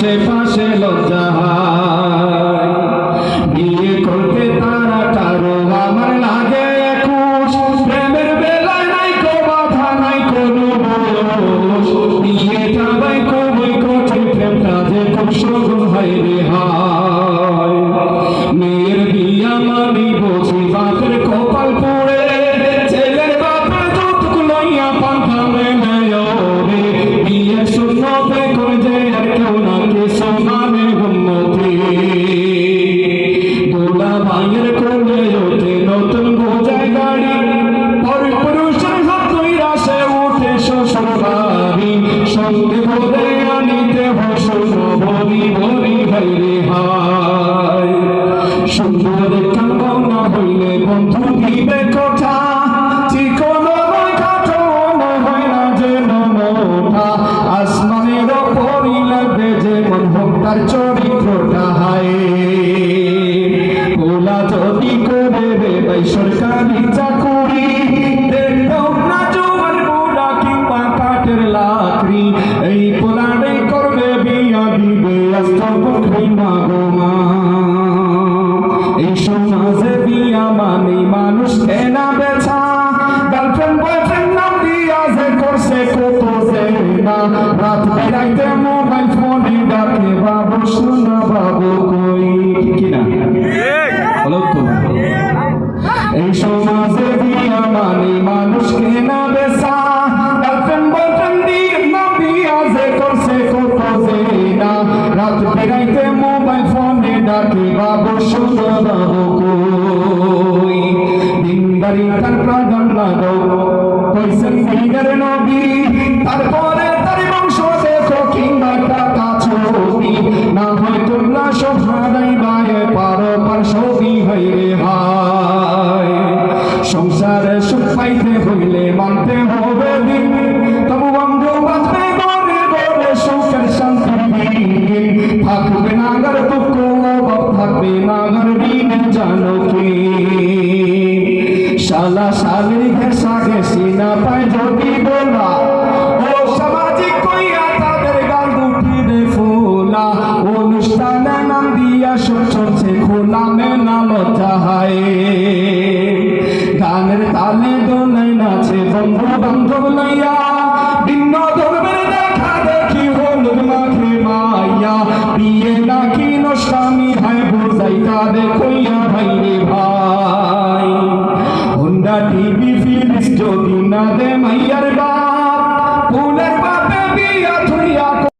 আশেপাশে লজ্জা হয়। বিয়ে করতে তারা তারও আমার লাগে একুশ, প্রেমের বেলায় নাই কো বাধা নাই কোনো দোষ। বিয়েটা ভাই খুবই কঠিন, প্রেমটা যে খুব সহজ হয় রে হয়। মেয়ের বিয়া মানি বুঝি বাপের কপাল পুড়ে, ছেলের বাপের যৌতুক লইয়া পান্থা মেনে রে। বিয়ে শূন্যতে করে যে আর কেউ না কিছু মানে উন্নতি। দোলা ভাইয়ের কোলে ওঠে নতুন বোঝায় গাড়ি, পুরুষের হাত ধইরা সে উঠে শ্বশুর বাড়ি। সঙ্গে বলে আনিতে বসুন বলি বলি ভাইরে হায়। সুন্দর কাঙ্গন না হইলে বন্ধু দিবে কথা, চিকনো নয় কাঠো হয় না যে নমটা। আসমানের ওপরই লাগবে যে মন হোক তার চরিত্রটা হায়। ওলা যদি করে রে ভাই সরকারি চাকুরি, দেখো না জোয়ান বুড়া কিংবা কাঠের লাকড়ি, এই পোলারে করবে বিয়া দিবে আস্ত বকরি মা গো মা। এই সমাজে বিয়া মানে মানুষ কেনা বেচা, গার্লফ্রেন্ড বয়ফ্রেন্ড নাম দিয়া যে করছে কত যে না। রাত বেড়াইতে মোবাইল ফোনে ডাকে বাবু শোনা বাবু কই, কিনা বলো তো। এই সমাজে বিয়া মানে মানুষ কেনা বেচা, গার্লফ্রেন্ড বয়ফ্রেন্ড নাম দিয়া যে করছে কত যে না। রাত বেড়াইতে মোবাইল ফোনে ডাকে বাবু শোনা বাবু কই। দিনদারি তার প্রাধান লাগো কইছেন দিনের নবী, তারপরে তার বংশ দেখো কিংবা টাকা ছবি। না হয় তোমরা সব হারাই বায়ে পারো পার ছবি হইরে হায়। সংসারে সুখ পাইতে হইলে মানতে হবে দিন, তবু বন্ধু বাঁচবে বলে বলে সুখের শান্তির দিন। থাকবে না গর দুঃখ অভাব, থাকবে না গর দিন জানো কি। শালা শালির ঘেঁষা ঘেঁষি না পায় যদি বলা, ও সামাজিক কইয়া তাদের গাল দুটি রে ফোলা। অনুষ্ঠানে নাম দিয়া সব চলছে খোলা মেনা লজ্জা হায়। গানের তালে দোলে নাচে বন্ধু বান্ধব লইয়া,